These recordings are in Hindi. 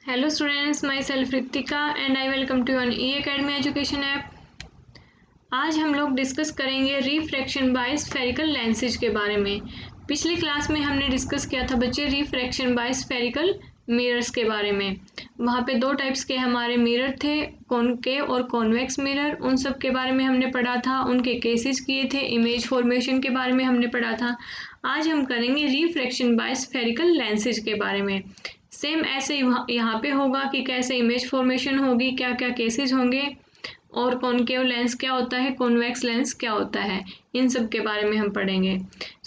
Hello students, myself Ritika and I welcome to an E-Academy Education app। आज हम लोग डिस्कस करेंगे रिफ्रैक्शन बाय स्फेरिकल लेंसेज के बारे में। पिछली क्लास में हमने डिस्कस किया था बच्चे रिफ्रैक्शन बाय स्फेरिकल मिरर्स के बारे में। वहाँ पे दो टाइप्स के हमारे मिरर थे, कॉनकेव और कॉन्वेक्स मिरर। उन सब के बारे में हमने पढ़ा था, उनके केसेस किए थे, इमेज फॉर्मेशन के बारे में हमने पढ़ा था। आज हम करेंगे रिफ्रैक्शन बाय स्फेरिकल लेंसेज के बारे में। सेम ऐसे यहाँ पे होगा कि कैसे इमेज फॉर्मेशन होगी, क्या क्या केसेस होंगे और कॉनकेव लेंस क्या होता है, कॉन्वेक्स लेंस क्या होता है, इन सब के बारे में हम पढ़ेंगे।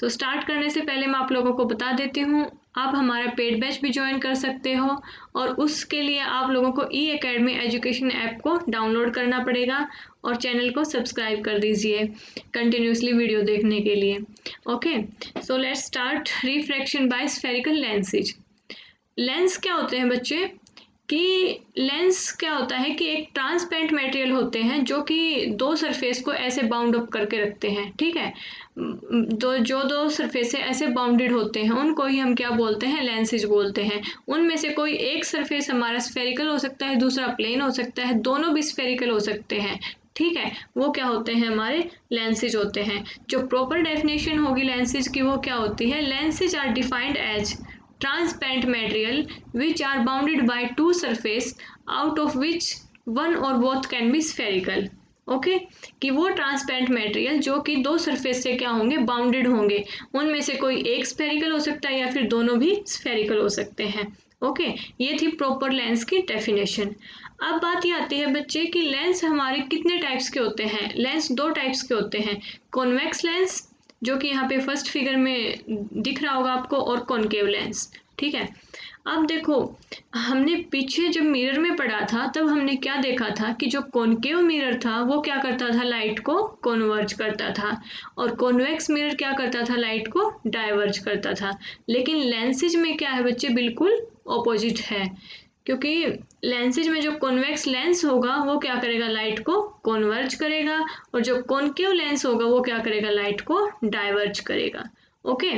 स्टार्ट करने से पहले मैं आप लोगों को बता देती हूँ, आप हमारा पेड बैच भी ज्वाइन कर सकते हो और उसके लिए आप लोगों को E-Academy एजुकेशन ऐप को डाउनलोड करना पड़ेगा और चैनल को सब्सक्राइब कर दीजिए कंटिन्यूसली वीडियो देखने के लिए। Okay, so let's start refraction by spherical lenses. Lens क्या होते हैं बच्चे कि लेंस क्या होता है कि एक ट्रांसपेरेंट मटेरियल होते हैं जो कि दो सरफेस को ऐसे बाउंड अप करके रखते हैं। ठीक है, दो सरफेस ऐसे बाउंडेड होते हैं उनको ही हम क्या बोलते हैं, लेंसेज बोलते हैं। उनमें से कोई एक सरफेस हमारा स्फेरिकल हो सकता है, दूसरा प्लेन हो सकता है, दोनों भी स्फेरिकल हो सकते हैं। ठीक है, वो क्या होते हैं, हमारे लेंसेज होते हैं। जो प्रॉपर डेफिनेशन होगी लेंसेज की वो क्या होती है, lenses are defined as transparent material which are bounded by two surface out of which one or both can be spherical। Okay, कि वो ट्रांसपेरेंट मटेरियल जो कि दो सरफेस से क्या होंगे, बाउंडेड होंगे, उनमें से कोई एक स्फेरिकल हो सकता है या फिर दोनों भी स्फेरिकल हो सकते हैं। ओके, ये थी प्रॉपर लेंस की डेफिनेशन। अब बात ये आती है बच्चे कि लेंस हमारे कितने टाइप्स के होते हैं। लेंस दो टाइप्स के होते हैं, कॉन्वेक्स लेंस जो कि यहाँ पे फर्स्ट फिगर में दिख रहा होगा आपको, और कॉनकेव लेंस। ठीक है, अब देखो हमने पीछे जब मिरर में पढ़ा था तब हमने क्या देखा था कि जो कॉनकेव मिरर था वो क्या करता था, लाइट को कॉन्वर्ज करता था, और कॉन्वेक्स मिरर क्या करता था, लाइट को डाइवर्ज करता था। लेकिन लेंसेज में क्या है बच्चे, बिल्कुल ऑपोजिट है, क्योंकि लेंसेज में जो कॉन्वेक्स लेंस होगा वो क्या करेगा, लाइट को कॉन्वर्ज करेगा, और जो कॉनकेव लेंस होगा वो क्या करेगा, लाइट को डाइवर्ज करेगा। ओके,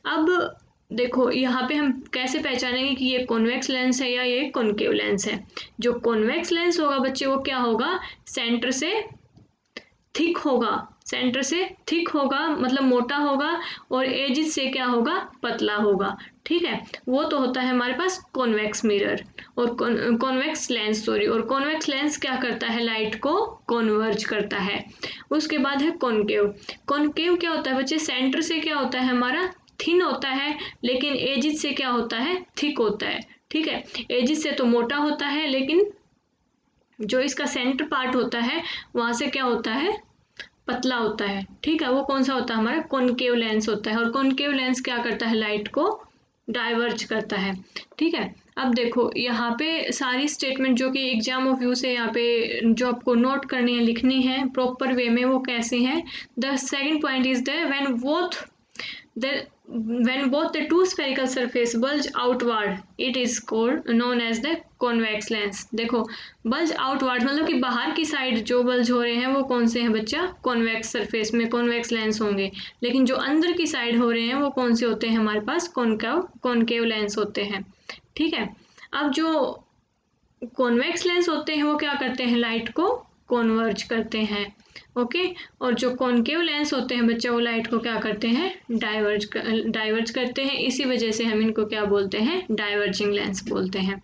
अब देखो यहाँ पे हम कैसे पहचानेंगे कि ये कॉन्वेक्स लेंस है या ये कॉनकेव लेंस है। जो कॉन्वेक्स लेंस होगा बच्चे वो क्या होगा, सेंटर से थिक होगा, सेंटर से थिक होगा मतलब मोटा होगा, और एजिस से क्या होगा, पतला होगा। ठीक है, वो तो होता है हमारे पास कॉन्वेक्स मिरर और कॉन्वेक्स लेंस सॉरी। और कॉन्वेक्स लेंस क्या करता है, लाइट को कॉन्वर्ज करता है। उसके बाद है कॉनकेव। कॉनकेव क्या होता है बच्चे, सेंटर से क्या होता है हमारा, थिन होता है, लेकिन एजिस से क्या होता है, थिक होता है। ठीक है, एजिस से तो मोटा होता है, लेकिन जो इसका सेंटर पार्ट होता है वहां से क्या होता है, पतला होता है। ठीक है, वो कौन सा होता है, हमारा कॉनकेव लेंस होता है, और कॉनकेव लेंस क्या करता है, लाइट को डाइवर्ज करता है। ठीक है, अब देखो यहाँ पे सारी स्टेटमेंट जो कि एग्जाम ऑफ व्यू से यहाँ पे जो आपको नोट करनी है, लिखनी है प्रॉपर वे में, वो कैसे हैं। The second point is the when both the two spherical surface bulge outward it is called known as the convex lens। देखो bulge outward मतलब कि बाहर की साइड जो bulge हो रहे हैं वो कौन से हैं बच्चा, कॉन्वेक्स सरफेस में कॉन्वेक्स लेंस होंगे, लेकिन जो अंदर की साइड हो रहे हैं वो कौन से होते हैं हमारे पास, कॉनकेव लेंस होते हैं। ठीक है, अब जो कॉन्वेक्स लेंस होते हैं वो क्या करते हैं, लाइट को कॉन्वर्ज करते हैं। ओके, और जो कॉनकेव लेंस होते हैं बच्चा वो लाइट को क्या करते हैं, डाइवर्ज करते हैं। इसी वजह से हम इनको क्या बोलते हैं, डाइवर्जिंग लेंस बोलते हैं।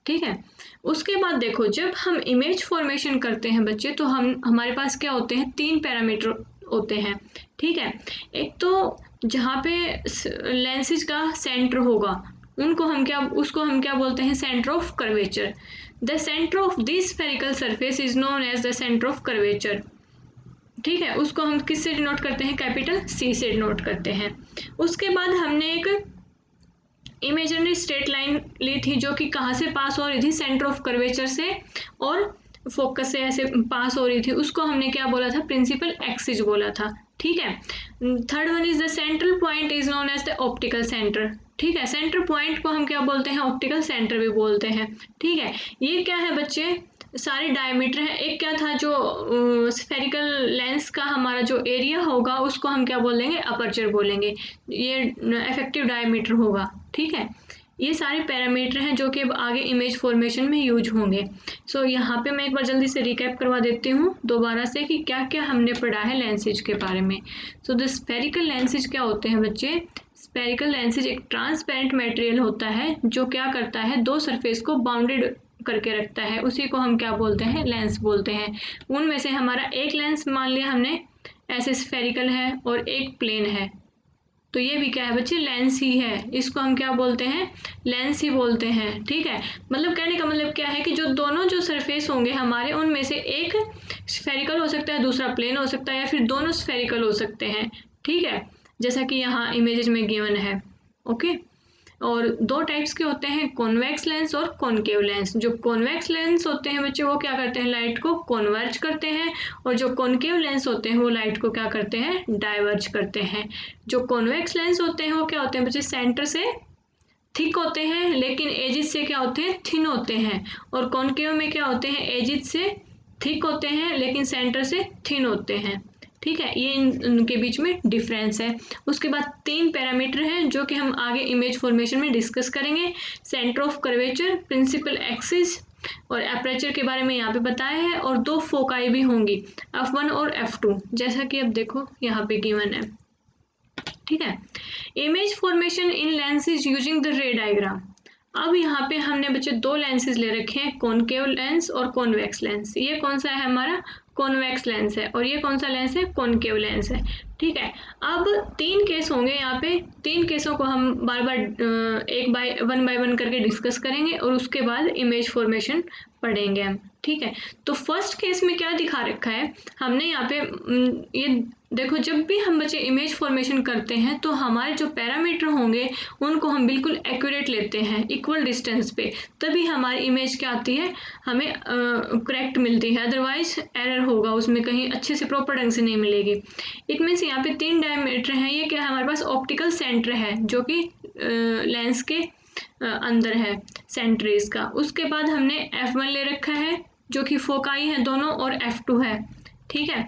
ठीक है, उसके बाद देखो जब हम इमेज फॉर्मेशन करते हैं बच्चे तो हमारे पास क्या होते हैं, तीन पैरामीटर होते हैं। ठीक है, एक तो जहाँ पे लेंसेज का सेंटर होगा उसको हम क्या बोलते हैं, centre of curvature. The centre of this spherical surface is known as the centre of curvature. ठीक है, उसको हम किससे डिनोट करते हैं, कैपिटल C से डिनोट करते हैं। उसके बाद हमने एक इमेजिनरी स्ट्रेट लाइन ली थी जो कि कहाँ से पास हो रही थी, सेंटर ऑफ कर्वेचर से और फोकस से ऐसे पास हो रही थी, उसको हमने क्या बोला था, प्रिंसिपल एक्सिस बोला था। ठीक है, third one is the central point is known as the optical centre. ठीक है, सेंटर पॉइंट को हम क्या बोलते हैं, ऑप्टिकल सेंटर भी बोलते हैं। ठीक है, ये क्या है बच्चे, सारे डायमीटर है। एक क्या था, जो स्फेरिकल लेंस का हमारा जो एरिया होगा उसको हम क्या बोलेंगे, अपर्चर बोलेंगे, ये इफेक्टिव डायमीटर होगा। ठीक है, ये सारे पैरामीटर हैं जो कि अब आगे इमेज फॉर्मेशन में यूज होंगे। सो यहाँ पे मैं एक बार जल्दी से रिकैप करवा देती हूँ दोबारा से कि क्या क्या हमने पढ़ा है लेंसेज के बारे में। सो द स्फेरिकल लेंसेज क्या होते हैं बच्चे? स्फेरिकल लेंसेज एक ट्रांसपेरेंट मटेरियल होता है जो क्या करता है, दो सरफेस को बाउंडेड करके रखता है, उसी को हम क्या बोलते हैं? लेंस बोलते हैं। उनमें से हमारा एक लेंस मान लिया हमने ऐसे स्फेरिकल है और एक प्लेन है, तो ये भी क्या है बच्चे? लेंस ही है। इसको हम क्या बोलते हैं? लेंस ही बोलते हैं। ठीक है, मतलब कहने का मतलब क्या है कि जो दोनों जो सरफेस होंगे हमारे, उनमें से एक स्फेरिकल हो सकता है, दूसरा प्लेन हो सकता है, या फिर दोनों स्फेरिकल हो सकते हैं। ठीक है, जैसा कि यहाँ इमेजेस में गिवन है। ओके, और दो टाइप्स के होते हैं, कॉन्वेक्स लेंस और कॉनकेव लेंस। जो कॉन्वेक्स लेंस होते हैं बच्चे वो क्या करते हैं? लाइट को कॉन्वर्ज करते हैं, और जो कॉनकेव लेंस होते हैं वो लाइट को क्या करते हैं? डाइवर्ज करते हैं। जो कॉन्वेक्स लेंस होते हैं वो क्या होते हैं बच्चे? सेंटर से थिक होते हैं लेकिन एजिस से क्या होते हैं? थिन होते हैं। और कॉनकेव में क्या होते हैं? एजिस से थिक होते हैं लेकिन सेंटर से थिन होते हैं। ठीक है, ये इनके बीच में डिफरेंस है। उसके बाद तीन पैरामीटर हैं जो कि हम आगे इमेज फॉर्मेशन में डिस्कस करेंगे। Centre of curvature, principal axis और एपरेचर के बारे में यहाँ पे बताया है, और दो फोकाई भी होंगी, F1 और F2, जैसा कि अब देखो यहाँ पे गिवन है। ठीक है, image formation in lenses using the रे डायग्राम। अब यहाँ पे हमने बच्चे दो लेंसेज ले रखे हैं, कॉनकेव लेंस और कॉन्वेक्स लेंस। ये कौन सा है हमारा? कॉन्वेक्स लेंस है, और ये कौन सा लेंस है? कॉनकेव लेंस है। ठीक है, अब तीन केस होंगे यहाँ पे, तीन केसों को हम बार बार वन बाय वन करके डिस्कस करेंगे, और उसके बाद इमेज फॉर्मेशन पढ़ेंगे हम। ठीक है, तो फर्स्ट केस में क्या दिखा रखा है हमने यहाँ पे? ये देखो, जब भी हम बच्चे इमेज फॉर्मेशन करते हैं तो हमारे जो पैरामीटर होंगे उनको हम बिल्कुल एक्यूरेट लेते हैं, इक्वल डिस्टेंस पे, तभी हमारी इमेज क्या आती है? हमें करेक्ट मिलती है, अदरवाइज एरर होगा उसमें, कहीं अच्छे से प्रॉपर ढंग से नहीं मिलेगी। इट मीन्स यहाँ पे तीन डायमीटर हैं, ये क्या है? हमारे पास ऑप्टिकल सेंटर है जो कि लेंस के अंदर है, सेंटर इसका। उसके बाद हमने F1 ले रखा है जो कि फोकाई है दोनों, और F2 है। ठीक है,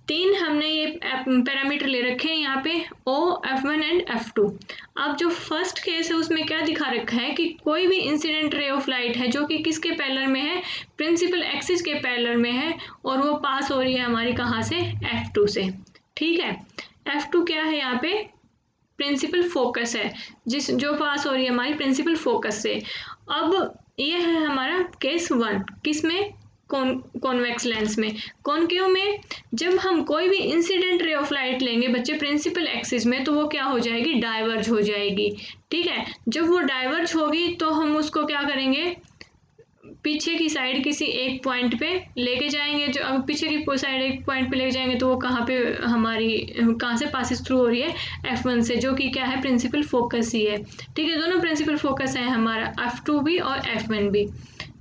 तीन हमने ये पैरामीटर ले रखे हैं यहाँ पे, O, F1 एंड F2। अब जो फर्स्ट केस है उसमें क्या दिखा रखा है कि कोई भी इंसिडेंट रे ऑफ लाइट है जो कि किसके पैरेलल में है? प्रिंसिपल एक्सिस के पैरेलल में है, और वो पास हो रही है हमारी कहाँ से? F2 से। ठीक है, F2 क्या है यहाँ पे? प्रिंसिपल फोकस है, जो पास हो रही है हमारी प्रिंसिपल फोकस से। अब ये है हमारा केस 1, किसमें? कॉन्वेक्स लेंस में। कॉनकेव में जब हम कोई भी इंसिडेंट रे ऑफ लाइट लेंगे बच्चे प्रिंसिपल एक्सिस में, तो वो क्या हो जाएगी? डाइवर्ज हो जाएगी। ठीक है, जब वो डाइवर्ज होगी तो हम उसको क्या करेंगे? पीछे की साइड किसी एक पॉइंट पे लेके जाएंगे। जो अब पीछे की साइड एक पॉइंट पे लेके जाएंगे तो वो कहाँ पे हमारी, कहाँ से पासिस थ्रू हो रही है? F1 से, जो कि क्या है? प्रिंसिपल फोकस ही है। ठीक है, दोनों प्रिंसिपल फोकस है हमारा, F2 भी और F1 भी।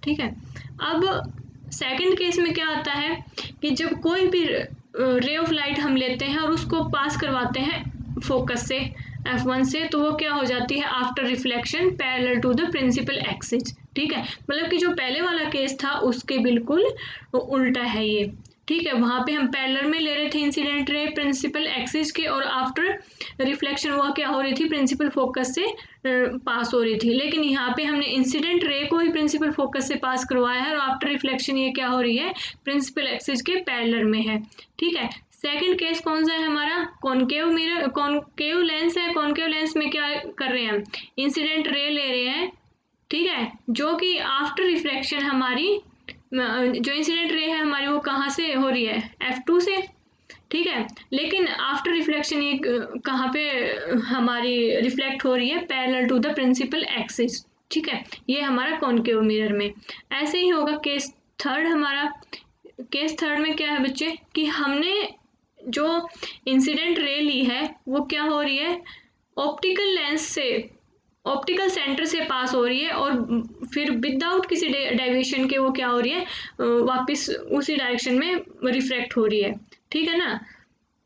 ठीक है, अब सेकंड केस में क्या आता है कि जब कोई भी रे ऑफ लाइट हम लेते हैं और उसको पास करवाते हैं फोकस से, F1 से, तो वो क्या हो जाती है? After reflection parallel to the principal axis. ठीक है, मतलब कि जो पहले वाला केस था उसके बिल्कुल उल्टा है ये। ठीक है, वहाँ पे हम पैरेलल में ले रहे थे इंसिडेंट रे प्रिंसिपल एक्सिस के, और आफ्टर रिफ्लेक्शन वो क्या हो रही थी? प्रिंसिपल फोकस से पास हो रही थी। लेकिन यहाँ पे हमने इंसिडेंट रे को ही प्रिंसिपल फोकस से पास करवाया है, और आफ्टर रिफ्लेक्शन ये क्या हो रही है? प्रिंसिपल एक्सिस के पैरेलल में है। ठीक है, सेकंड केस कौन सा है हमारा? कॉनकेव मिरर, कॉनकेव लेंस है। कॉनकेव लेंस में क्या कर रहे हैं हम? इंसिडेंट रे ले रहे हैं। ठीक है, जो कि आफ्टर रिफ्लेक्शन हमारी, जो इंसिडेंट रे है हमारी वो कहाँ से हो रही है? F2 से। ठीक है, लेकिन आफ्टर रिफ्लेक्शन ये कहाँ पे हमारी रिफ्लेक्ट हो रही है? Parallel to the principal axis. ठीक है, ये हमारा कॉनकेव मिरर में। ऐसे ही होगा केस थर्ड हमारा। केस थर्ड में क्या है बच्चे कि हमने जो इंसिडेंट रे ली है वो क्या हो रही है? ऑप्टिकल लेंस से, ऑप्टिकल सेंटर से पास हो रही है, और फिर विदाउट किसी डेविएशन के वो क्या हो रही है? वापस उसी डायरेक्शन में रिफ्रैक्ट हो रही है। ठीक है ना,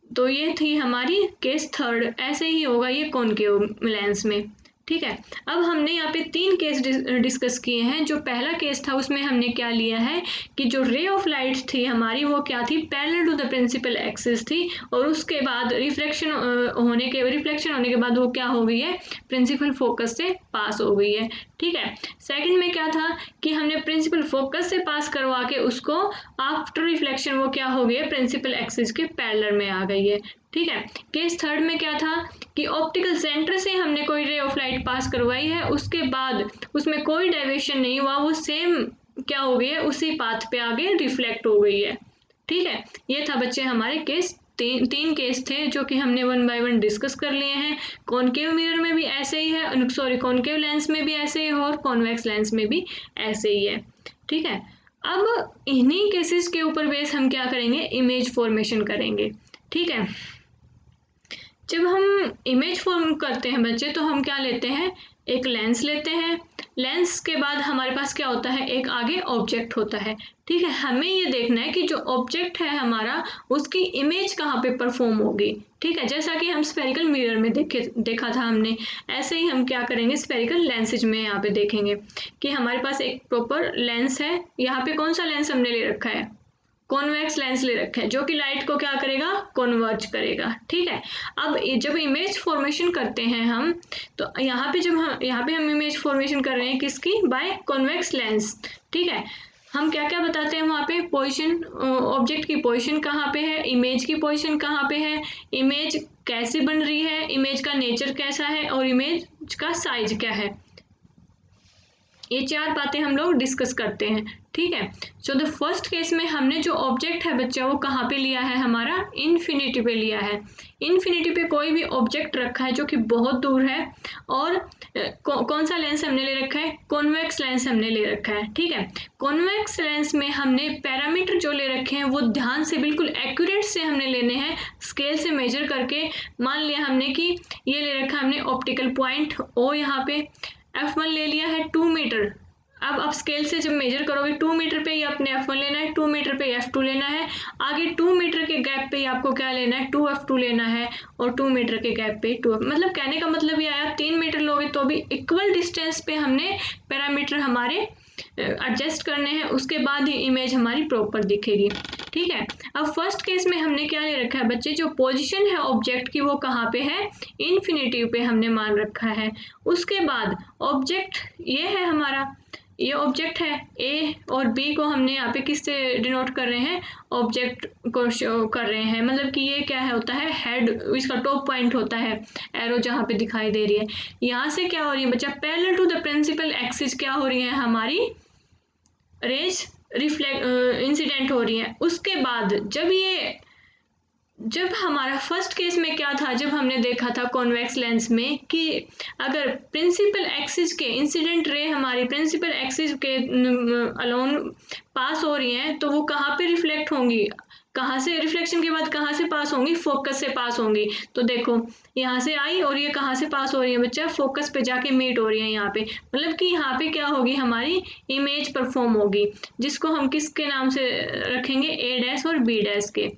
तो ये थी हमारी केस थर्ड। ऐसे ही होगा ये कॉनकेव लेंस में। ठीक है। अब हमने यहाँ पे 3 केस डिस्कस किए हैं। जो पहला केस था उसमें हमने क्या लिया है कि जो रे ऑफ लाइट थी हमारी वो क्या थी, parallel to the principal axis थी, और उसके बाद रिफ्लेक्शन होने के बाद वो क्या हो गई है, प्रिंसिपल फोकस से पास हो गई है। ठीक है। सेकंड में क्या था कि हमने प्रिंसिपल फोकस से पास करवा के उसको आफ्टर रिफ्लेक्शन वो क्या हो गई है, प्रिंसिपल एक्सिस के पैरेलल में आ गई है। ठीक है। केस थर्ड में क्या था कि ऑप्टिकल सेंटर से हमने कोई रे ऑफ लाइट पास करवाई है, उसके बाद उसमें कोई डेविएशन नहीं हुआ, वो सेम क्या हो गई है, उसी पाथ पे आगे रिफ्लेक्ट हो गई है। ठीक है। ये था बच्चे हमारे केस, तीन केस थे जो कि हमने 1 बाय 1 डिस्कस कर लिए हैं। कॉनकेव मिरर में भी ऐसे ही है, सॉरी कॉनकेव लेंस में भी ऐसे ही है, और कॉन्वेक्स लेंस में भी ऐसे ही है। ठीक है। अब इन्हीं केसेस के ऊपर बेस हम क्या करेंगे, इमेज फॉर्मेशन करेंगे। ठीक है। जब हम इमेज फॉर्म करते हैं बच्चे तो हम क्या लेते हैं, एक लेंस लेते हैं। लेंस के बाद हमारे पास क्या होता है, एक आगे ऑब्जेक्ट होता है। ठीक है। हमें ये देखना है कि जो ऑब्जेक्ट है हमारा उसकी इमेज कहाँ पे परफॉर्म होगी। ठीक है। जैसा कि हम स्फेरिकल मिरर में देखा था हमने, ऐसे ही हम क्या करेंगे, स्फेरिकल लेंसेज में यहाँ पे देखेंगे कि हमारे पास एक प्रॉपर लेंस है। यहाँ पे कौन सा लेंस हमने ले रखा है, कॉन्वेक्स लेंस ले रखा है, जो कि लाइट को क्या करेगा, कन्वर्ज करेगा। ठीक है। अब जब इमेज फॉर्मेशन करते हैं हम, तो यहाँ पे हम इमेज फॉर्मेशन कर रहे हैं किसकी, बाय कॉन्वेक्स लेंस। ठीक है। हम क्या क्या बताते हैं वहाँ पे, पोजीशन, ऑब्जेक्ट की पोजीशन कहाँ पे है, इमेज की पोजीशन कहाँ पे है, इमेज कैसे बन रही है, इमेज का नेचर कैसा है, और इमेज का साइज क्या है। ये 4 बातें हम लोग डिस्कस करते हैं। ठीक है। सो द फर्स्ट केस में हमने जो ऑब्जेक्ट है बच्चा वो कहाँ पे लिया है, हमारा इन्फिनिटी पे लिया है। इन्फिनिटी पे कोई भी ऑब्जेक्ट रखा है जो कि बहुत दूर है, और कौन सा लेंस हमने ले रखा है, कॉन्वेक्स लेंस हमने ले रखा है। ठीक है। कॉन्वेक्स लेंस में हमने पैरामीटर जो ले रखे हैं वो ध्यान से बिल्कुल एक्यूरेट से हमने लेने हैं, स्केल से मेजर करके। मान लिया हमने कि ये ले रखा हमने ऑप्टिकल पॉइंट ओ, यहाँ पे F1 ले लिया है 2 मीटर। अब आप स्केल से जब मेजर करोगे 2 मीटर पे ही अपने F1 लेना है, 2 मीटर पे F2 लेना है, आगे 2 मीटर के गैप पे ही आपको क्या लेना है, 2F2 लेना है, और 2 मीटर के गैप पे 2, मतलब कहने का मतलब ये आया 3 मीटर लोगे तो भी इक्वल डिस्टेंस पे हमने पैरामीटर हमारे एडजस्ट करने हैं, उसके बाद ही इमेज हमारी प्रॉपर दिखेगी। ठीक है। अब फर्स्ट केस में हमने क्या ले रखा है बच्चे, जो पोजीशन है ऑब्जेक्ट की वो कहाँ पे है, इन्फिनिटी पे हमने मान रखा है। उसके बाद ऑब्जेक्ट ये है हमारा, ये ऑब्जेक्ट है ए, और बी को हमने यहाँ पे किससे डिनोट कर रहे हैं, ऑब्जेक्ट को शो कर रहे हैं, मतलब कि ये क्या है होता है, हेड, इसका टॉप पॉइंट होता है, एरो जहाँ पे दिखाई दे रही है। यहाँ से क्या हो रही है बच्चा, parallel to the principal axis क्या हो रही है, हमारी रेज इंसिडेंट हो रही है। उसके बाद जब हमारा फर्स्ट केस में क्या था, जब हमने देखा था कॉन्वेक्स लेंस में कि अगर प्रिंसिपल एक्सिस के इंसिडेंट रे हमारी प्रिंसिपल एक्सिस के अलोन पास हो रही हैं, तो वो कहाँ पे रिफ्लेक्ट होंगी, कहाँ से रिफ्लेक्शन के बाद कहाँ से पास होंगी, फोकस से पास होंगी। तो देखो यहाँ से आई और ये कहाँ से पास हो रही है बच्चा, फोकस पे जाके मीट हो रही है यहाँ पे, मतलब कि यहाँ पे क्या होगी, हमारी इमेज परफॉर्म होगी, जिसको हम किसके नाम से रखेंगे, ए डैश और बी डैश के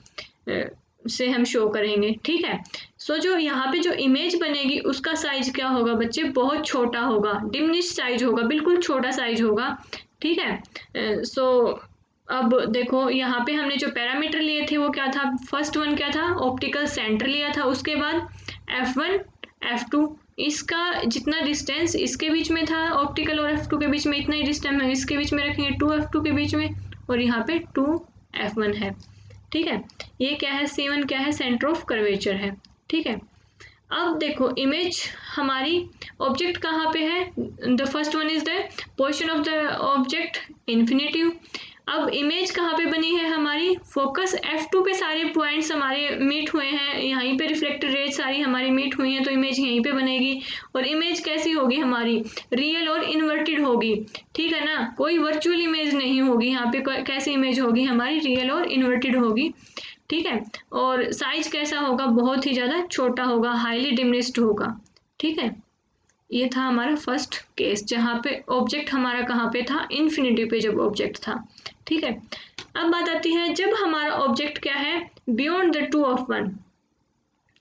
से हम शो करेंगे। ठीक है। सो जो यहाँ पे जो इमेज बनेगी उसका साइज क्या होगा बच्चे, बहुत छोटा होगा, डिमिनिश साइज होगा, बिल्कुल छोटा साइज होगा। ठीक है। सो अब देखो यहाँ पे हमने जो पैरामीटर लिए थे वो क्या था, फर्स्ट वन क्या था, ऑप्टिकल सेंटर लिया था, उसके बाद F1 F2, इसका जितना डिस्टेंस इसके बीच में था ऑप्टिकल और F2 के बीच में, इतना ही डिस्टेंस हम इसके बीच में रखेंगे 2F2 के बीच में, और यहाँ पे 2F1 है। ठीक है। ये क्या है, C1 क्या है, सेंटर ऑफ कर्वेचर है। ठीक है। अब देखो इमेज हमारी ऑब्जेक्ट कहाँ पे है, the first one is the position of the object infinitive. अब इमेज कहाँ पे बनी है हमारी, फोकस F2 पे सारे पॉइंट्स हमारे मीट हुए हैं, यहीं पे रिफ्लेक्टेड रेज सारी हमारी मीट हुई हैं, तो इमेज यहीं पे बनेगी। और इमेज कैसी होगी हमारी, रियल और इन्वर्टेड होगी। ठीक है ना, कोई वर्चुअल इमेज नहीं होगी यहाँ पे, कैसी इमेज होगी हमारी, रियल और इन्वर्टेड होगी। ठीक है। और साइज कैसा होगा, बहुत ही ज़्यादा छोटा होगा, हाईली डिमिनिश्ड होगा। ठीक है। ये था हमारा फर्स्ट केस, जहाँ पे ऑब्जेक्ट हमारा कहाँ पे था, इन्फिनिटी पे जब ऑब्जेक्ट था। ठीक है। अब बात आती है जब हमारा ऑब्जेक्ट क्या है, बियॉन्ड द 2F1,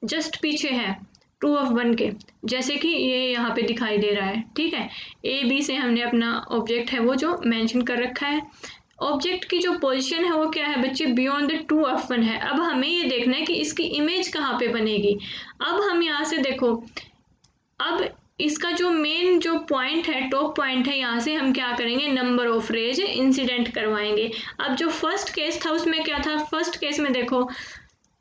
जस्ट पीछे है, 2f1 के, जैसे कि ये यहाँ पे दिखाई दे रहा है, ठीक है। ए बी से हमने अपना ऑब्जेक्ट है वो जो मेंशन कर रखा है। ऑब्जेक्ट की जो पोजीशन है वो क्या है बच्चे, बियॉन्ड द 2f1 है। अब हमें ये देखना है कि इसकी इमेज कहाँ पे बनेगी। अब हम यहाँ से देखो, अब इसका जो मेन जो पॉइंट है, टॉप पॉइंट है, यहाँ से हम क्या करेंगे, नंबर ऑफ रेज इंसिडेंट करवाएंगे। अब जो फर्स्ट केस था उसमें क्या था, फर्स्ट केस में देखो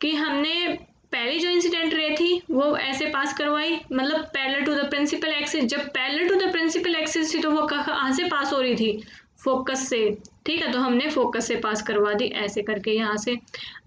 कि हमने पहली जो इंसिडेंट रे थी वो ऐसे पास करवाई, मतलब parallel to the principal axis. जब parallel to the principal axis थी तो वो कहाँ से पास हो रही थी, फोकस से, ठीक है। तो हमने फोकस से पास करवा दी ऐसे करके यहाँ से।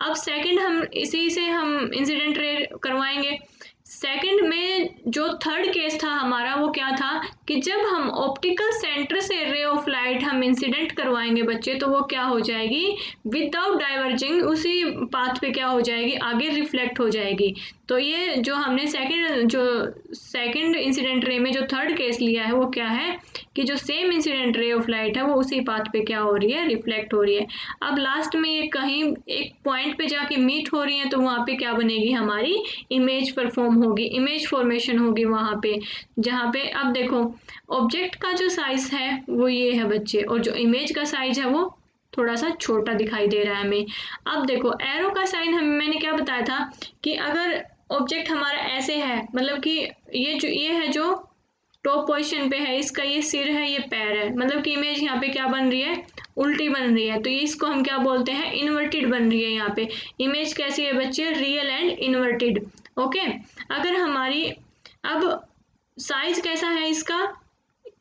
अब सेकंड हम इसी से हम इंसिडेंट रे करवाएंगे। सेकंड में जो थर्ड केस था हमारा वो क्या था कि जब हम ऑप्टिकल सेंटर से रे ऑफ लाइट हम इंसिडेंट करवाएंगे बच्चे, तो वो क्या हो जाएगी, विदाउट डाइवर्जिंग उसी पाथ पे क्या हो जाएगी, आगे रिफ्लेक्ट हो जाएगी। तो ये जो हमने सेकंड इंसिडेंट रे में जो थर्ड केस लिया है वो क्या है कि जो same incident ray of light है वो उसी पाथ पे क्या हो रही है, रिफ्लेक्ट हो रही है। अब लास्ट में ये कहीं एक पॉइंट पे जाके मीट हो रही है, तो वहाँ पे क्या बनेगी, हमारी इमेज परफॉर्म होगी, इमेज फॉर्मेशन होगी वहाँ पे, जहाँ पे अब देखो ऑब्जेक्ट का जो साइज है वो ये है बच्चे, और जो इमेज का साइज है वो थोड़ा सा छोटा दिखाई दे रहा है हमें। अब देखो एरो का साइन मैंने क्या बताया था कि अगर ऑब्जेक्ट हमारा ऐसे है, मतलब कि ये है जो टॉप पोजीशन पे है, इसका ये सिर है, ये पैर है, मतलब कि इमेज यहाँ पे क्या बन रही है, उल्टी बन रही है। तो ये इसको हम क्या बोलते हैं, इन्वर्टेड बन रही है। यहाँ पे इमेज कैसी है बच्चे, रियल एंड इन्वर्टेड, ओके। अगर हमारी अब साइज कैसा है इसका,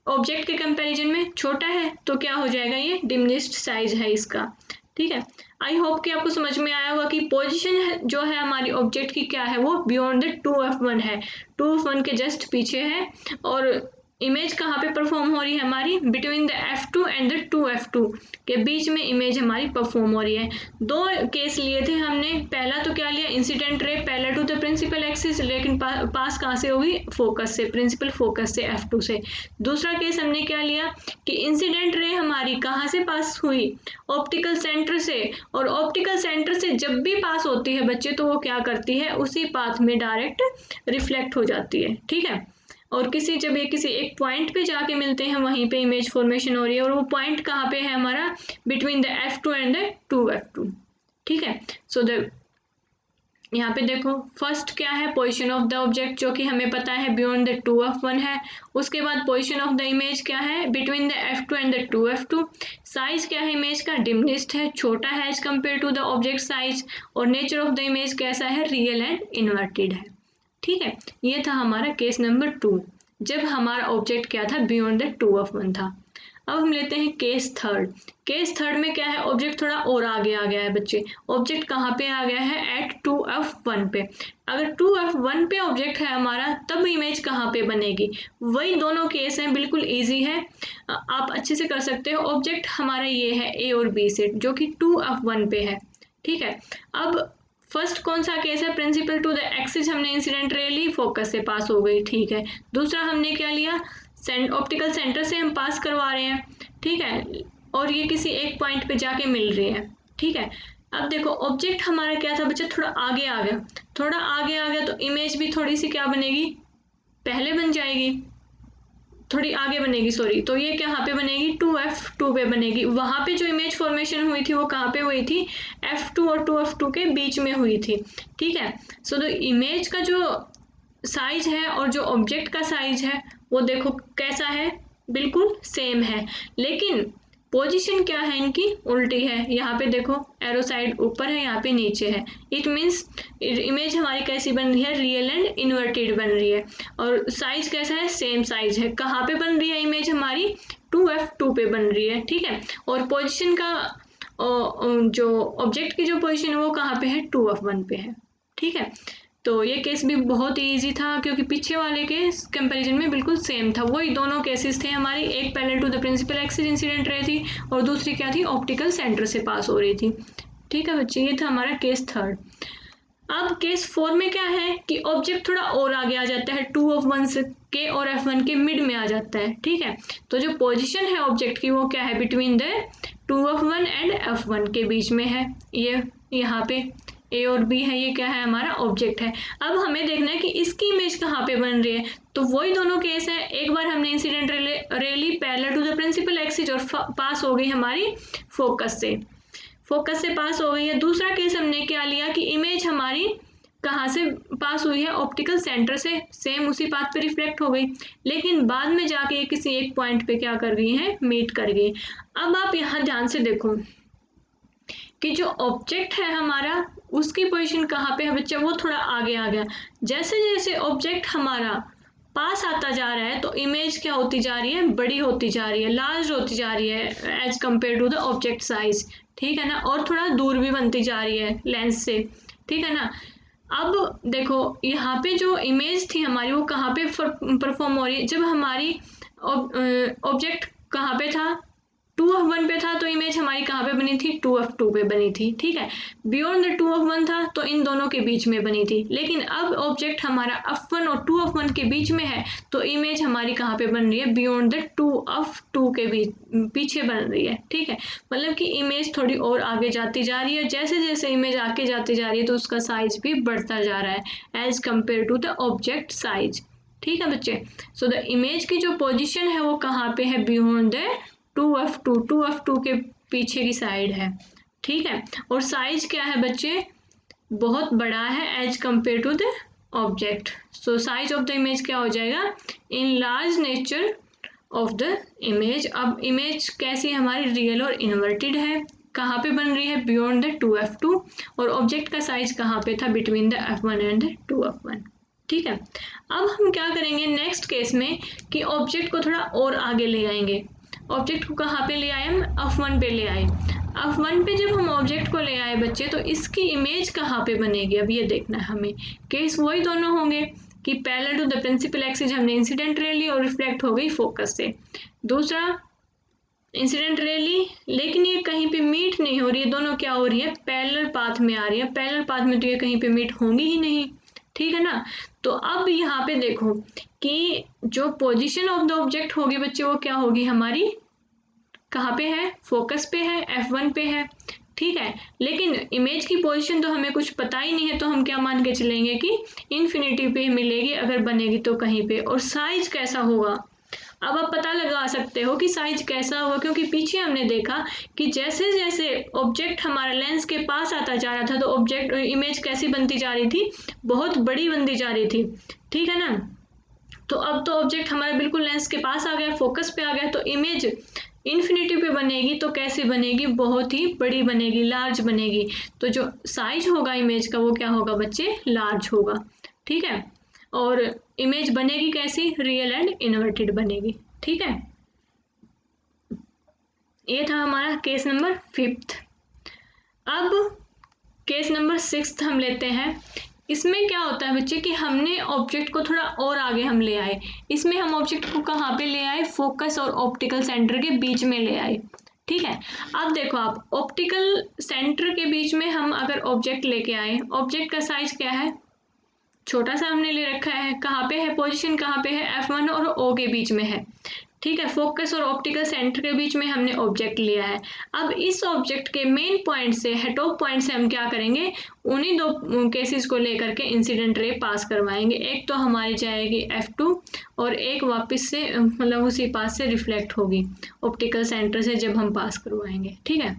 ऑब्जेक्ट के कंपैरिजन में छोटा है, तो क्या हो जाएगा, ये डिमिनिश्ड साइज है इसका, ठीक है। आई होप कि आपको समझ में आया होगा कि पोजीशन जो है हमारी ऑब्जेक्ट की क्या है, वो बियॉन्ड द 2f1 है, 2f1 के जस्ट पीछे है। और इमेज कहाँ पे परफॉर्म हो रही है हमारी, between the f2 and the 2f2 के बीच में इमेज हमारी परफॉर्म हो रही है। दो केस लिए थे हमने, पहला तो क्या लिया, incident ray parallel to the principal axis, लेकिन पास कहाँ से होगी, फोकस से, प्रिंसिपल फोकस से, f2 से। दूसरा केस हमने क्या लिया कि इंसिडेंट रे हमारी कहाँ से पास हुई, ऑप्टिकल सेंटर से, और ऑप्टिकल सेंटर से जब भी पास होती है बच्चे तो वो क्या करती है, उसी पाथ में डायरेक्ट रिफ्लेक्ट हो जाती है, ठीक है। और जब ये किसी एक पॉइंट पे जाके मिलते हैं वहीं पे इमेज फॉर्मेशन हो रही है, और वो पॉइंट कहाँ पे है हमारा, between the f2 and the 2f2, ठीक है। सो यहाँ पे देखो फर्स्ट क्या है, पोजीशन ऑफ द ऑब्जेक्ट, जो कि हमें पता है बियॉन्ड द 2f1 है। उसके बाद पोजीशन ऑफ द इमेज क्या है, between the f2 and the 2f2। Size क्या है इमेज का, डिमिनिश्ड है, छोटा है as compare to the object size. और नेचर ऑफ द इमेज कैसा है, रियल एंड इन्वर्टेड है, ठीक है। ये था हमारा केस नंबर 2, जब हमारा ऑब्जेक्ट क्या था, बियॉन्ड द 2f1 था। अब हम लेते हैं केस थर्ड। केस थर्ड में क्या है, ऑब्जेक्ट थोड़ा और आगे आ गया है बच्चे। ऑब्जेक्ट कहाँ पे आ गया है, एट 2f1 पे। अगर 2f1 पे ऑब्जेक्ट है हमारा, तब इमेज कहाँ पे बनेगी, वही दोनों केस हैं, बिल्कुल इजी है, आप अच्छे से कर सकते हो। ऑब्जेक्ट हमारा ये है ए और बी सेट, जो कि 2f1 पे है, ठीक है। अब फर्स्ट कौन सा केस है, प्रिंसिपल टू द एक्सिस, हमने इंसिडेंट रे ली, फोकस से पास हो गई, ठीक है। दूसरा हमने क्या लिया, ऑप्टिकल सेंटर से हम पास करवा रहे हैं, ठीक है, और ये किसी एक पॉइंट पे जाके मिल रही है, ठीक है। अब देखो ऑब्जेक्ट हमारा क्या था बच्चा, थोड़ा आगे आ गया, थोड़ा आगे आ गया, तो इमेज भी थोड़ी सी क्या बनेगी, पहले बन जाएगी, थोड़ी आगे बनेगी, सॉरी। तो ये कहाँ पे बनेगी, 2f2 पे बनेगी। वहाँ पे जो इमेज फॉर्मेशन हुई थी वो कहाँ पे हुई थी, f2 और 2f2 के बीच में हुई थी, ठीक है। सो तो इमेज का जो साइज है और जो ऑब्जेक्ट का साइज है वो देखो कैसा है, बिल्कुल सेम है, लेकिन पोजीशन क्या है इनकी, उल्टी है। यहाँ पे देखो एरो साइड ऊपर है, यहाँ पे नीचे है। इट मीन्स इमेज हमारी कैसी बन रही है, रियल एंड इन्वर्टेड बन रही है। और साइज कैसा है, सेम साइज है। कहाँ पे बन रही है इमेज हमारी, 2f2 पे बन रही है, ठीक है। और पोजीशन का जो ऑब्जेक्ट की जो पोजीशन है वो कहाँ पे है, 2f1 पे है, ठीक है। तो ये केस भी बहुत ही ईजी था, क्योंकि पीछे वाले के कंपैरिजन में बिल्कुल सेम था। वही दोनों केसेस थे हमारी, एक parallel to the principal axis incident ray थी, और दूसरी क्या थी, ऑप्टिकल सेंटर से पास हो रही थी, ठीक है बच्चे। ये था हमारा केस थर्ड। अब केस 4 में क्या है कि ऑब्जेक्ट थोड़ा और आगे आ जाता है, 2f1 के और f1 के मिड में आ जाता है, ठीक है। तो जो पोजीशन है ऑब्जेक्ट की वो क्या है, between the 2f1 and f1 के बीच में है, ये यहाँ पे ए और बी है, ये क्या है हमारा ऑब्जेक्ट है। अब हमें देखना है कि इसकी इमेज कहाँ पे बन रही है। तो वही दोनों केस है, एक बार हमने इंसिडेंट रे ली parallel to the principal axis और पास हो गई हमारी फोकस से पास हो गई है। दूसरा केस हमने क्या लिया कि इमेज हमारी कहाँ से पास हुई है, ऑप्टिकल सेंटर से, सेम उसी पाथ पे रिफ्लेक्ट हो गई, लेकिन बाद में जाके ये किसी एक पॉइंट पे क्या कर गई है, मीट कर गई। अब आप यहाँ ध्यान से देखो कि जो ऑब्जेक्ट है हमारा उसकी पोजीशन कहाँ पे है बच्चा, वो थोड़ा आगे आ गया। जैसे जैसे ऑब्जेक्ट हमारा पास आता जा रहा है तो इमेज क्या होती जा रही है, बड़ी होती जा रही है, लार्ज होती जा रही है as compare to the object size, ठीक है ना, और थोड़ा दूर भी बनती जा रही है लेंस से, ठीक है ना। अब देखो यहाँ पे जो इमेज थी हमारी वो कहाँ पे परफॉर्म हो रही है, जब हमारी ऑब्जेक्ट कहाँ पे था, 2f1 पे था, तो इमेज हमारी कहाँ पे बनी थी, 2f2 पे बनी थी, ठीक है। बियॉन्ड द 2f1 था तो इन दोनों के बीच में बनी थी, लेकिन अब ऑब्जेक्ट हमारा f1 और 2f1 के बीच में है तो इमेज हमारी कहाँ पे बन रही है, बियॉन्ड द 2f2 के बीच पीछे बन रही है, ठीक है। मतलब कि इमेज थोड़ी और आगे जाती जा रही है, जैसे जैसे इमेज आगे जाती जा रही है तो उसका साइज भी बढ़ता जा रहा है as compare to the object size, ठीक है बच्चे। सो द इमेज की जो पोजिशन है वो कहाँ पे है, बियॉन्ड द 2f2 के पीछे की साइड है, ठीक है। और साइज क्या है बच्चे, बहुत बड़ा है as compare to the object. So size of the image क्या हो जाएगा, enlarged nature of the image. अब इमेज कैसी है हमारी, रियल और इन्वर्टेड है, कहाँ पे बन रही है, बियॉन्ड द 2f2, और ऑब्जेक्ट का साइज कहाँ पे था, between the f1 and 2f1, ठीक है। अब हम क्या करेंगे नेक्स्ट केस में कि ऑब्जेक्ट को थोड़ा और आगे ले आएंगे। ऑब्जेक्ट को कहाँ पे ले आए, हम f1 पे ले आए। f1 पे जब हम ऑब्जेक्ट को ले आए बच्चे तो इसकी इमेज कहाँ पे बनेगी, अब ये देखना है हमें। केस वही दोनों होंगे कि parallel to the principal axis हमने इंसिडेंट रे ली और रिफ्लेक्ट हो गई फोकस से। दूसरा इंसिडेंट रे ली, लेकिन ये कहीं पे मीट नहीं हो रही है, दोनों क्या हो रही है, पैरेलल पाथ में आ रही है। पैरेलल पाथ में तो ये कहीं पे मीट होंगी ही नहीं, ठीक है ना। तो अब यहाँ पे देखो कि जो पोजीशन ऑफ द ऑब्जेक्ट होगी बच्चे वो क्या होगी हमारी, कहाँ पे है, फोकस पे है, f1 पे है, ठीक है। लेकिन इमेज की पोजीशन तो हमें कुछ पता ही नहीं है, तो हम क्या मान के चलेंगे कि इन्फिनिटी पे मिलेगी, अगर बनेगी तो कहीं पे। और साइज कैसा होगा, अब आप पता लगा सकते हो कि साइज कैसा होगा, क्योंकि पीछे हमने देखा कि जैसे जैसे ऑब्जेक्ट हमारा लेंस के पास आता जा रहा था तो ऑब्जेक्ट इमेज कैसी बनती जा रही थी, बहुत बड़ी बनती जा रही थी, ठीक है ना। तो अब तो ऑब्जेक्ट हमारा बिल्कुल लेंस के पास आ गया, फोकस पे आ गया, तो इमेज इन्फिनिटी पे बनेगी तो कैसी बनेगी, बहुत ही बड़ी बनेगी, लार्ज बनेगी। तो जो साइज होगा इमेज का वो क्या होगा बच्चे, लार्ज होगा, ठीक है। और इमेज बनेगी कैसी, रियल एंड इन्वर्टेड बनेगी, ठीक है। ये था हमारा केस नंबर 5। अब केस नंबर 6 हम लेते हैं। इसमें क्या होता है बच्चे कि हमने ऑब्जेक्ट को थोड़ा और आगे हम ले आए। इसमें हम ऑब्जेक्ट को कहाँ पे ले आए, फोकस और ऑप्टिकल सेंटर के बीच में ले आए, ठीक है। अब देखो आप ऑप्टिकल सेंटर के बीच में हम अगर ऑब्जेक्ट लेके आए, ऑब्जेक्ट का साइज क्या है, छोटा सा हमने ले रखा है, कहाँ पे है, पोजीशन कहाँ पे है, f1 और o के बीच में है, ठीक है। फोकस और ऑप्टिकल सेंटर के बीच में हमने ऑब्जेक्ट लिया है। अब इस ऑब्जेक्ट के मेन पॉइंट से, हेटॉप पॉइंट से हम क्या करेंगे, उन्हीं दो केसेस को लेकर के इंसिडेंट रे पास करवाएंगे। एक तो हमारी जाएगी f2 और एक वापस से मतलब उसी पास से रिफ्लेक्ट होगी ऑप्टिकल सेंटर से जब हम पास करवाएंगे, ठीक है।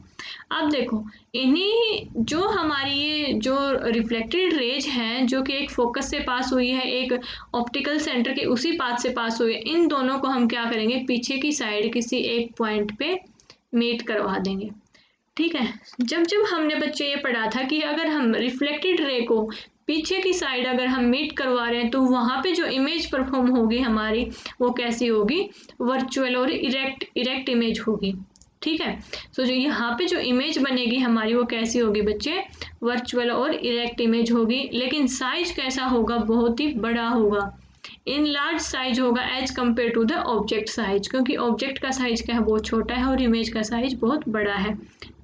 अब देखो इन्हीं जो हमारी ये जो रिफ्लेक्टेड रेज हैं जो कि एक फोकस से पास हुई है, एक ऑप्टिकल सेंटर के उसी पाथ से पास हुई है, इन दोनों को हम क्या करेंगे, पीछे की साइड किसी एक पॉइंट पे मीट करवा देंगे, ठीक है। जब जब हमने बच्चे ये पढ़ा था कि अगर हम रिफ्लेक्टेड रे को पीछे की साइड अगर हम मीट करवा रहे हैं तो वहाँ पे जो इमेज परफॉर्म होगी हमारी वो कैसी होगी, वर्चुअल और इरेक्ट इमेज होगी, ठीक है। सो जो यहाँ पे जो इमेज बनेगी हमारी वो कैसी होगी बच्चे, वर्चुअल और इरेक्ट इमेज होगी। लेकिन साइज कैसा होगा, बहुत ही बड़ा होगा, इन लार्ज साइज होगा as compare to the object size, क्योंकि ऑब्जेक्ट का साइज क्या है, बहुत छोटा है और इमेज का साइज बहुत बड़ा है,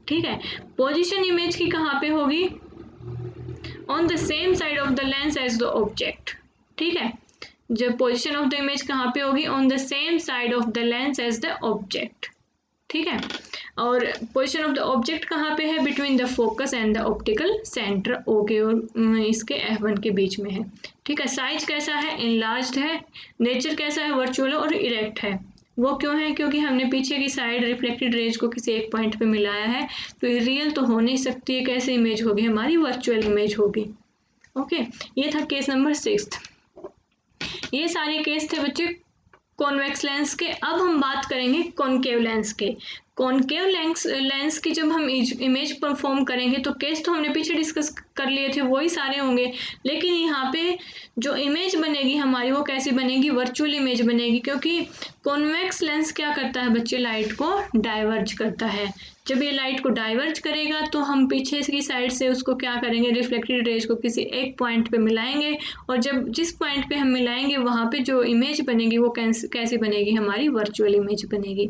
ठीक है। पोजीशन इमेज की कहाँ पे होगी, on the same side of the lens as the object, ठीक है। जब पोजीशन ऑफ द इमेज कहाँ पे होगी, on the same side of the lens as the object, ठीक है। और पोजीशन ऑफ द ऑब्जेक्ट कहाँ पे है, between the focus and the optical centre okay और इसके F1 के बीच में है। ठीक है, साइज कैसा है, इनलार्ज्ड है, नेचर कैसा है, वर्चुअल और इरेक्ट है। वो क्यों है, क्योंकि हमने पीछे की साइड रिफ्लेक्टेड रेज को किसी एक पॉइंट पे मिलाया है, तो ये रियल तो हो नहीं सकती है, कैसे इमेज होगी, हमारी वर्चुअल इमेज होगी। ओके, ये था केस नंबर 6। ये सारे केस थे बच्चे कॉन्वेक्स लेंस के। अब हम बात करेंगे कॉनकेव लेंस के। कॉनकेव लेंस की जब हम इमेज परफॉर्म करेंगे तो केस तो हमने पीछे डिस्कस कर लिए थे, वही सारे होंगे, लेकिन यहाँ पे जो इमेज बनेगी हमारी वो कैसी बनेगी, वर्चुअल इमेज बनेगी, क्योंकि कॉन्वेक्स लेंस क्या करता है बच्चे, लाइट को डाइवर्ज करता है। जब ये लाइट को डाइवर्ज करेगा तो हम पीछे की साइड से उसको क्या करेंगे, रिफ्लेक्टेड रेज को किसी एक पॉइंट पे मिलाएंगे, और जब जिस पॉइंट पे हम मिलाएंगे वहाँ पे जो इमेज बनेगी वो कैसी बनेगी, हमारी वर्चुअल इमेज बनेगी।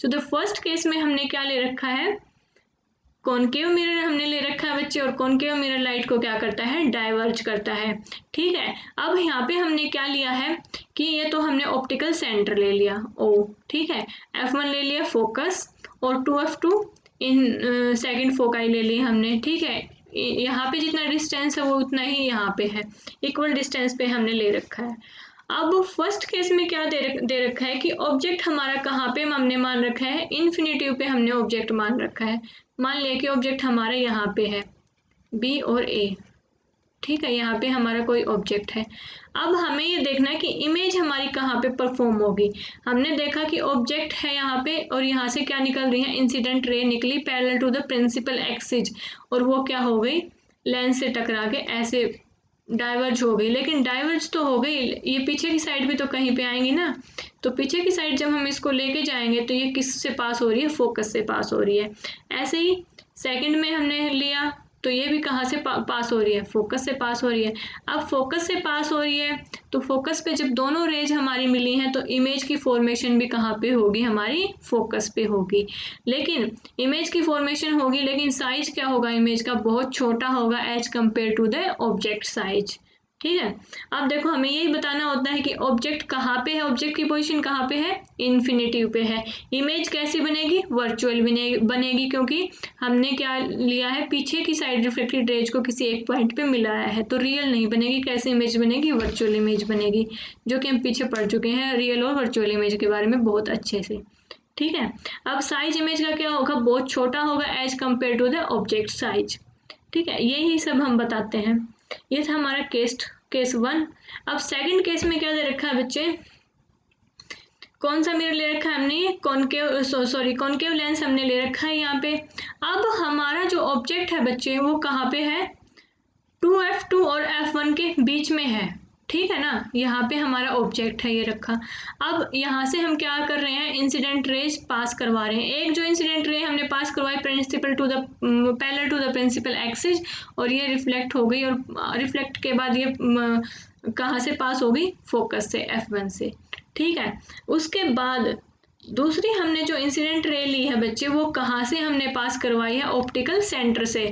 सो द फर्स्ट केस में हमने क्या ले रखा है, कॉनकेव मिरर हमने ले रखा है बच्चे, और कॉनकेव मिरर लाइट को क्या करता है, डाइवर्ज करता है। ठीक है, अब यहाँ पे हमने क्या लिया है कि ये तो हमने ऑप्टिकल सेंटर ले लिया ओ, ठीक है, F1 ले लिया फोकस, और 2F2 इन सेकंड फोकाई ले ली हमने। ठीक है, यहाँ पे जितना डिस्टेंस है वो उतना ही यहाँ पे है, इक्वल डिस्टेंस पे हमने ले रखा है। अब फर्स्ट केस में क्या दे रखा है कि ऑब्जेक्ट हमारा कहाँ पे हमने मान रखा है, इन्फिनिटिव पे हमने ऑब्जेक्ट मान रखा है। मान लिया कि ऑब्जेक्ट हमारा यहाँ पे है बी और ए, ठीक है, यहाँ पे हमारा कोई ऑब्जेक्ट है। अब हमें ये देखना है कि इमेज हमारी कहाँ पे परफॉर्म होगी। हमने देखा कि ऑब्जेक्ट है यहाँ पे, और यहाँ से क्या निकल रही है, इंसिडेंट रे निकली parallel to the principal axis, और वो क्या हो गई, लेंस से टकरा के ऐसे डाइवर्ज हो गई। लेकिन डाइवर्ज तो हो गई, ये पीछे की साइड भी तो कहीं पे आएंगी ना, तो पीछे की साइड जब हम इसको लेके जाएंगे तो ये किस से पास हो रही है, फोकस से पास हो रही है। ऐसे ही सेकंड में हमने लिया तो ये भी कहाँ से पास हो रही है, फोकस से पास हो रही है। अब फोकस से पास हो रही है तो फोकस पे जब दोनों रेज हमारी मिली हैं तो इमेज की फॉर्मेशन भी कहाँ पे होगी, हमारी फोकस पे होगी। लेकिन इमेज की फॉर्मेशन होगी, लेकिन साइज क्या होगा इमेज का, बहुत छोटा होगा as compare to the object size. ठीक है, अब देखो हमें यही बताना होता है कि ऑब्जेक्ट कहाँ पे है, ऑब्जेक्ट की पोजीशन कहाँ पे है, इन्फिनिटिव पे है। इमेज कैसी बनेगी, वर्चुअल बनेगी, क्योंकि हमने क्या लिया है, पीछे की साइड रिफ्लेक्टेड रेज को किसी एक पॉइंट पे मिलाया है, तो रियल नहीं बनेगी, कैसी इमेज बनेगी, वर्चुअल इमेज बनेगी, जो कि हम पीछे पढ़ चुके हैं रियल और वर्चुअल इमेज के बारे में बहुत अच्छे से। ठीक है, अब साइज इमेज का क्या होगा, बहुत छोटा होगा as compare to the object size. ठीक है, यही सब हम बताते हैं। ये था हमारा केस 1। अब सेकंड केस में क्या दे रखा है बच्चे, कौन सा मिरर ले रखा है हमने, कॉनकेव लेंस हमने ले रखा है यहाँ पे। अब हमारा जो ऑब्जेक्ट है बच्चे वो कहाँ पे है, 2F2 और F1 के बीच में है। ठीक है ना, यहाँ पे हमारा ऑब्जेक्ट है ये रखा। अब यहाँ से हम क्या कर रहे हैं, इंसिडेंट रेज पास करवा रहे हैं। एक जो इंसिडेंट रे हमने पास करवाई parallel to the principal axis, और ये रिफ्लेक्ट हो गई, और रिफ्लेक्ट के बाद ये कहाँ से पास हो गई, फोकस से, F1 से। ठीक है, उसके बाद दूसरी हमने जो इंसिडेंट रे ली है बच्चे वो कहाँ से हमने पास करवाई है, ऑप्टिकल सेंटर से।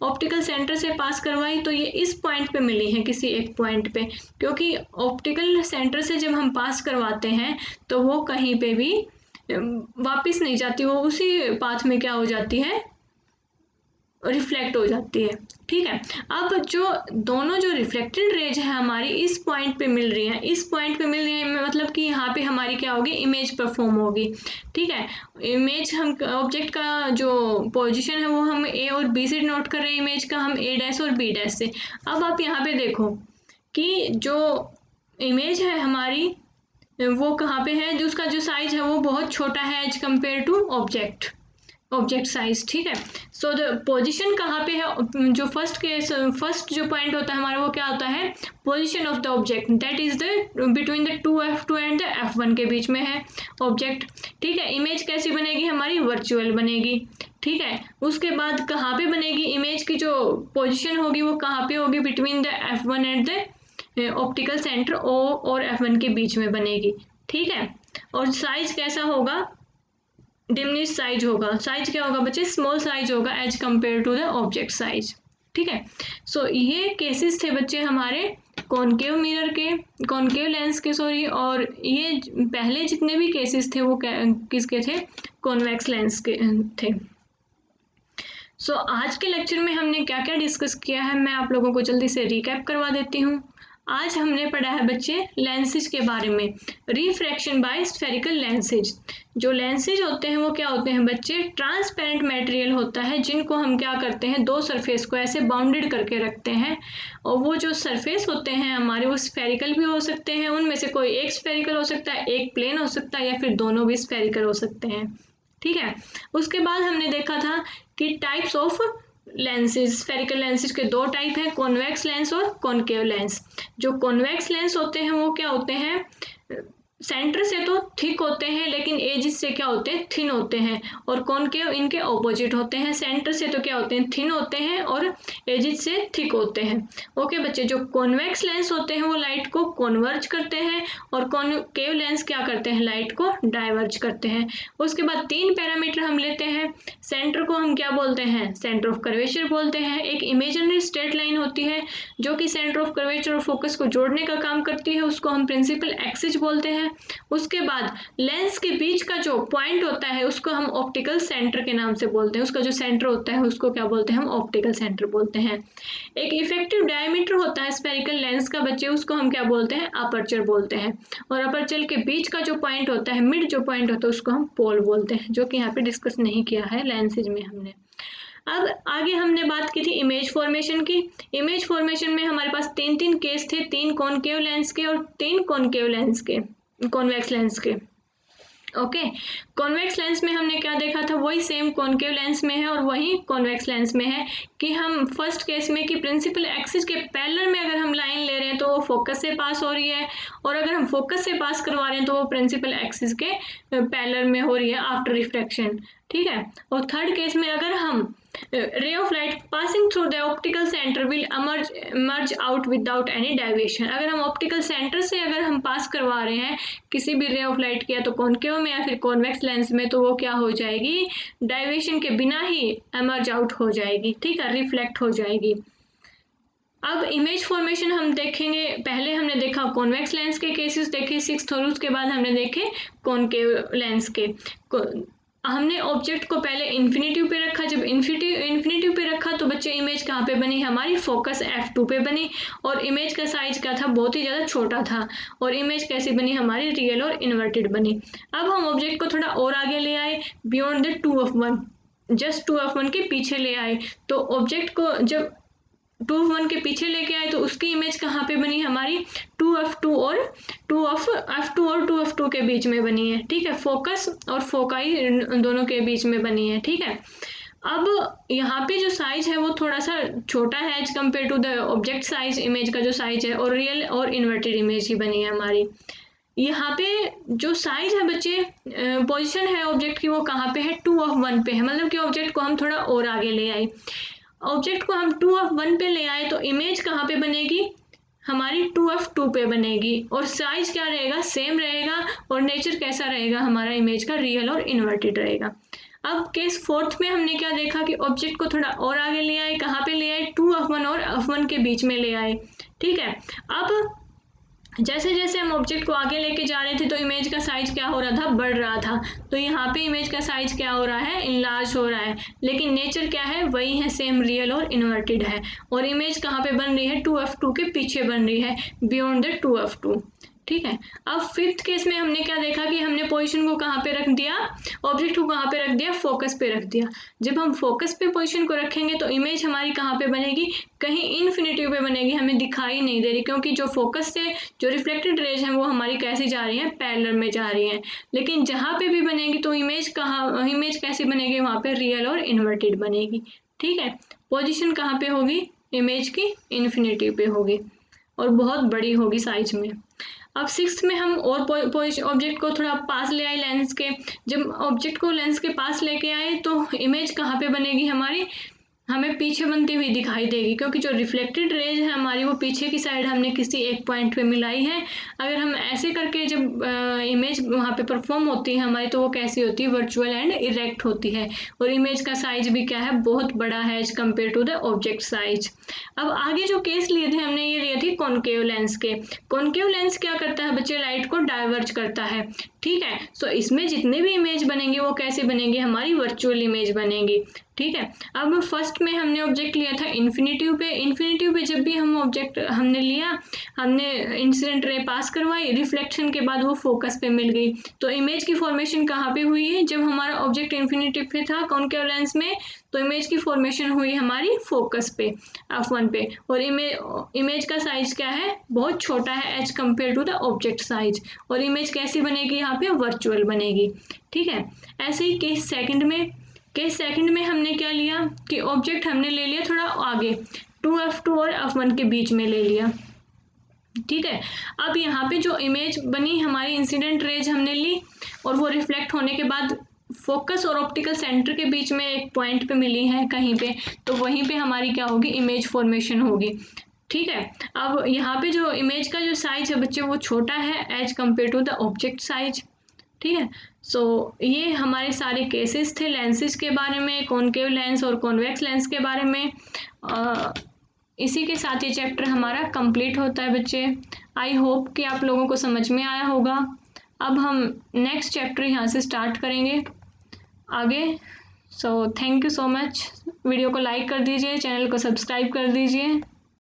ऑप्टिकल सेंटर से पास करवाई तो ये इस पॉइंट पे मिली है, किसी एक पॉइंट पे, क्योंकि ऑप्टिकल सेंटर से जब हम पास करवाते हैं तो वो कहीं पे भी वापस नहीं जाती, वो उसी पाथ में क्या हो जाती है, रिफ्लेक्ट हो जाती है। ठीक है, अब जो दोनों जो रिफ्लेक्टेड रेज है हमारी इस पॉइंट पे मिल रही है, इस पॉइंट पे मिल रही है, मतलब कि यहाँ पे हमारी क्या होगी, इमेज परफॉर्म होगी। ठीक है, इमेज हम ऑब्जेक्ट का जो पोजीशन है वो हम ए और बी से नोट कर रहे हैं, इमेज का हम ए डैश और बी डैश से। अब आप यहाँ पे देखो कि जो इमेज है हमारी वो कहाँ पे है, जो उसका जो साइज है वो बहुत छोटा है as compare to object size. ठीक है, सो द पोजीशन कहाँ पे है, जो फर्स्ट जो पॉइंट होता है हमारा वो क्या होता है, position of the object, that is the between the 2F2 and the F1 के बीच में है ऑब्जेक्ट। ठीक है, इमेज कैसी बनेगी, हमारी वर्चुअल बनेगी। ठीक है, उसके बाद कहाँ पे बनेगी, इमेज की जो पोजिशन होगी वो कहाँ पे होगी, between the F1 and the optical centre O और F1 के बीच में बनेगी। ठीक है, और साइज कैसा होगा, डिमिनिश साइज होगा। साइज क्या होगा बच्चे, स्मॉल साइज होगा as compare to the object size. ठीक है, सो ये केसेस थे बच्चे हमारे कॉनकेव मिरर के, कॉनकेव लेंस के सॉरी, और ये पहले जितने भी केसेस थे वो किसके थे, कॉन्वेक्स लेंस के थे। सो आज के लेक्चर में हमने क्या क्या डिस्कस किया है मैं आप लोगों को जल्दी से रिकैप करवा देती हूँ। आज हमने पढ़ा है बच्चे लेंसेज के बारे में, रिफ्रैक्शन बाय स्फेरिकल लेंसेज। जो लेंसेज होते हैं वो क्या होते हैं बच्चे, ट्रांसपेरेंट मटेरियल होता है जिनको हम क्या करते हैं, दो सरफेस को ऐसे बाउंडेड करके रखते हैं, और वो जो सरफेस होते हैं हमारे वो स्फेरिकल भी हो सकते हैं, उनमें से कोई एक स्फेरिकल हो सकता है, एक प्लेन हो सकता है, या फिर दोनों भी स्फेरिकल हो सकते हैं। ठीक है, उसके बाद हमने देखा था कि types of lenses, spherical lenses के दो टाइप हैं, कॉन्वेक्स लेंस और कॉनकेव लेंस। जो कॉन्वेक्स लेंस होते हैं वो क्या होते हैं, सेंटर से तो थिक होते हैं लेकिन एजिस से क्या होते हैं, थिन होते हैं, और कॉनकेव इनके ऑपोजिट होते हैं, सेंटर से तो क्या होते हैं, थिन होते हैं, और एजिस से थिक होते हैं। ओके बच्चे, जो कॉन्वेक्स लेंस होते हैं वो लाइट को कॉन्वर्ज करते हैं, और कॉनकेव लेंस क्या करते हैं, लाइट को डाइवर्ज करते हैं। उसके बाद तीन पैरामीटर हम लेते हैं, सेंटर को हम क्या बोलते हैं, सेंटर ऑफ कर्वेचर बोलते हैं। एक इमेजिनरी स्ट्रेट लाइन होती है जो कि सेंटर ऑफ कर्वेचर और फोकस को जोड़ने का काम करती है, उसको हम प्रिंसिपल एक्सिस बोलते हैं। उसके बाद लेंस के बीच का जो पॉइंट होता है उसको हम ऑप्टिकल सेंटर के नाम से बोलते हैं, उसका जो सेंटर होता है उसको क्या बोलते हैं, हम ऑप्टिकल सेंटर बोलते हैं। एक इफेक्टिव डायमीटर होता है स्फेरिकल लेंस का बच्चे, उसको हम क्या बोलते हैं, अपर्चर बोलते हैं, और अपर्चर के बीच का जो पॉइंट होता है, मिड जो पॉइंट होता है उसको हम पोल बोलते हैं, जो कि यहाँ पे डिस्कस नहीं किया है लेंसेज में हमने। अब आगे हमने बात की थी इमेज फॉर्मेशन की। इमेज फॉर्मेशन में हमारे पास तीन तीन केस थे, तीन कॉनकेव लेंस के और तीन कॉनकेव लेंस के, कॉन्वेक्स लेंस के। ओके, कॉन्वेक्स लेंस में हमने क्या देखा था, वही सेम कॉनकेव लेंस में है और वही कॉन्वेक्स लेंस में है कि हम फर्स्ट केस में कि प्रिंसिपल एक्सिस के पैरेलल में अगर हम लाइन ले रहे हैं तो वो फोकस से पास हो रही है, और अगर हम फोकस से पास करवा रहे हैं तो वो प्रिंसिपल एक्सिस के पैरेलल में हो रही है आफ्टर रिफ्रैक्शन। ठीक है, और थर्ड केस में अगर हम ray of light passing through the optical center will emerge out without any deviation। अगर हम ऑप्टिकल सेंटर से अगर हम पास करवा रहे हैं किसी भी रे ऑफ लाइट की, या तो कॉनकेव में या फिर कॉन्वेक्स लेंस में, तो वो क्या हो जाएगी, डाइवेशन के बिना ही एमर्ज आउट हो जाएगी। ठीक है, रिफ्लेक्ट हो जाएगी। अब इमेज फॉर्मेशन हम देखेंगे, पहले हमने देखा कॉन्वेक्स लेंस के केसेस देखे 6th, और उसके बाद हमने देखे कॉनकेव लेंस के। हमने ऑब्जेक्ट को पहले इन्फिनिटिव पे रखा, जब इन्फिनिटिव पे रखा तो बच्चे इमेज कहाँ पे बनी, हमारी फोकस f2 पे बनी, और इमेज का साइज क्या था, बहुत ही ज़्यादा छोटा था, और इमेज कैसी बनी, हमारी रियल और इन्वर्टेड बनी। अब हम ऑब्जेक्ट को थोड़ा और आगे ले आए, beyond the 2f1, just 2f1 के पीछे ले आए, तो ऑब्जेक्ट को जब 2f1 के पीछे लेके आए तो उसकी इमेज कहाँ पे बनी, हमारी 2f2 और 2f2 के बीच में बनी है। ठीक है, फोकस और फोकाई दोनों के बीच में बनी है। ठीक है, अब यहाँ पे जो साइज है वो थोड़ा सा छोटा है as compare to the object size, image का जो साइज है, और रियल और इन्वर्टेड इमेज ही बनी है हमारी। यहाँ पे जो साइज है बच्चे, पोजीशन है ऑब्जेक्ट की, वो कहाँ पे है, 2f1 पे है, मतलब कि ऑब्जेक्ट को हम थोड़ा और आगे ले आए, ऑब्जेक्ट को हम 2f1 पे ले आए तो इमेज कहाँ पे बनेगी, हमारी 2f2 पे बनेगी, और साइज क्या रहेगा, सेम रहेगा, और नेचर कैसा रहेगा हमारा इमेज का, रियल और इन्वर्टेड रहेगा। अब केस फोर्थ में हमने क्या देखा कि ऑब्जेक्ट को थोड़ा और आगे ले आए, कहाँ पे ले आए, 2f1 और f1 के बीच में ले आए। ठीक है, अब जैसे जैसे हम ऑब्जेक्ट को आगे लेके जा रहे थे तो इमेज का साइज क्या हो रहा था, बढ़ रहा था, तो यहाँ पे इमेज का साइज क्या हो रहा है, इनलार्ज हो रहा है, लेकिन नेचर क्या है, वही है, सेम रियल और इन्वर्टेड है, और इमेज कहाँ पे बन रही है, 2f2 के पीछे बन रही है, बियॉन्ड द 2f2। ठीक है, अब फिफ्थ केस में हमने क्या देखा कि हमने पोजीशन को कहाँ पे रख दिया, ऑब्जेक्ट को कहाँ पे रख दिया, फोकस पे रख दिया। जब हम फोकस पे पोजीशन को रखेंगे तो इमेज हमारी कहाँ पे बनेगी, कहीं इन्फिनिटिव पे बनेगी, हमें दिखाई नहीं दे रही, क्योंकि जो फोकस से जो रिफ्लेक्टेड रेज हैं वो हमारी कैसी जा रही हैं, पैरेलल में जा रही हैं। लेकिन जहाँ पे भी बनेगी तो इमेज कहाँ, इमेज कैसी बनेगी, वहाँ पे रियल और इन्वर्टेड बनेगी। ठीक है, पोजीशन कहाँ पे होगी, इमेज की इन्फिनिटिव पे होगी, और बहुत बड़ी होगी साइज में। अब सिक्स्थ में हम और ऑब्जेक्ट को थोड़ा पास ले आए लेंस के, जब ऑब्जेक्ट को लेंस के पास लेके आए तो इमेज कहाँ पे बनेगी हमारी, हमें पीछे बनती हुई दिखाई देगी, क्योंकि जो रिफ्लेक्टेड रेज है हमारी वो पीछे की साइड हमने किसी एक पॉइंट पे मिलाई है। अगर हम ऐसे करके जब इमेज वहाँ पे परफॉर्म होती है हमारी, तो वो कैसी होती है, वर्चुअल एंड इरेक्ट होती है। और इमेज का साइज भी क्या है, बहुत बड़ा है as compare to the object size. अब आगे जो केस लिए थे हमने, ये लिए थे कॉनकेव लेंस के। कॉनकेव लेंस क्या करता है बच्चे, लाइट को डाइवर्ज करता है, ठीक है। सो इसमें जितने भी इमेज बनेंगे वो कैसे बनेंगे, हमारी वर्चुअल इमेज बनेगी, ठीक है। अब फर्स्ट में हमने ऑब्जेक्ट लिया था इन्फिनिटिव पे। इन्फिनिटिव पे जब भी हम ऑब्जेक्ट हमने लिया, हमने इंसिडेंट रे पास करवाई, रिफ्लेक्शन के बाद वो फोकस पे मिल गई। तो इमेज की फॉर्मेशन कहाँ पे हुई है, जब हमारा ऑब्जेक्ट इन्फिनिटिव पे था कॉनकेव लेंस में, तो इमेज की फॉर्मेशन हुई हमारी फोकस पे, f1 पे। और इमेज का साइज क्या है, बहुत छोटा है as compare to the object size. और इमेज कैसी बनेगी, यहाँ पे वर्चुअल बनेगी, ठीक है। ऐसे ही केस सेकंड में हमने क्या लिया कि ऑब्जेक्ट हमने ले लिया थोड़ा आगे, 2f2 और f1 के बीच में ले लिया, ठीक है। अब यहाँ पे जो इमेज बनी हमारी, इंसिडेंट रेज हमने ली और वो रिफ्लेक्ट होने के बाद फोकस और ऑप्टिकल सेंटर के बीच में एक पॉइंट पे मिली है कहीं पे, तो वहीं पे हमारी क्या होगी, इमेज फॉर्मेशन होगी, ठीक है। अब यहाँ पे जो इमेज का जो साइज है बच्चे, वो छोटा है as compare to the object size, ठीक है। सो ये हमारे सारे केसेस थे लेंसेज के बारे में, कॉनकेव लेंस और कॉन्वेक्स लेंस के बारे में। इसी के साथ ये चैप्टर हमारा कंप्लीट होता है बच्चे। आई होप कि आप लोगों को समझ में आया होगा। अब हम नेक्स्ट चैप्टर यहाँ से स्टार्ट करेंगे आगे। So thank you so much. Video को लाइक कर दीजिए, चैनल को सब्सक्राइब कर दीजिए।